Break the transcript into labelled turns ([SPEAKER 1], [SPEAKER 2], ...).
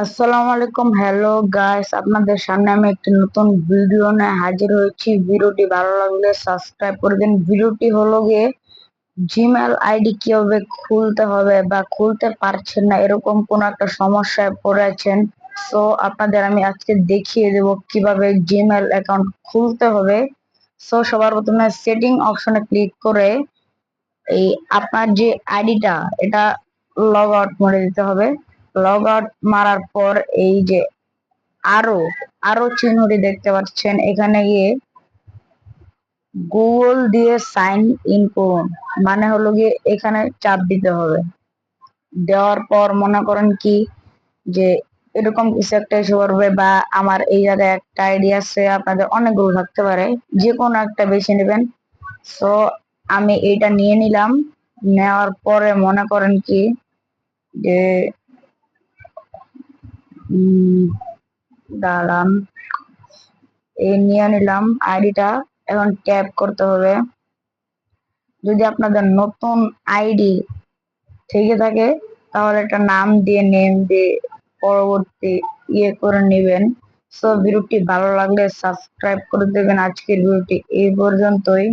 [SPEAKER 1] আসসালামু আলাইকুম, hello guys, আপনাদের সামনে আমি একটি নতুন ভিডিও নিয়ে হাজির হয়েছি। ভিডিওটি ভালো লাগলে সাবস্ক্রাইব করে দিন। ভিডিওটি হলো গিয়ে জিমেল আইডি কিভাবে খুলতে হবে বা খুলতে পারছেন না, এরকম কোন একটা সমস্যায় পড়েছেন। সো আপনাদের আমি আজকে দেখিয়ে দেব কিভাবে জিমেল অ্যাকাউন্ট খুলতে হবে। সো সবার প্রথমে সেটিং অপশনে ক্লিক করে এই আপনার যে আইডিটা এটা লগ আউট করে দিতে হবে। লগ আউট মারার পর এই যে আরো আরো চিহ্নটি দেখতে পাচ্ছেন, এখানে গিয়ে গুগল দিয়ে সাইন ইন করুন, মানে হলো গিয়ে এখানে চাপ দিতে হবে। দেওয়ার পর মনে করেন কি যে এরকম কিছু একটা এসে পড়বে, বা আমার এই জায়গায় একটা আইডি আছে, আপনাদের অনেকগুলো থাকতে পারে, যে কোনো একটা বেছে নেবেন। সো আমি এইটা নিয়ে নিলাম। নেওয়ার পরে মনে করেন কি যে দাঁড়ান, এই নিয়ে নিলাম আইডিটা। এখন ট্যাপ করতে হবে। যদি আপনাদের নতুন আইডি থেকে থাকে তাহলে একটা নাম দিয়ে, নেম দিয়ে পরবর্তী করে নেবেন। সো ভিডিওটি ভালো লাগলে সাবস্ক্রাইব করে দেবেন। আজকের ভিডিওটি এই পর্যন্তই।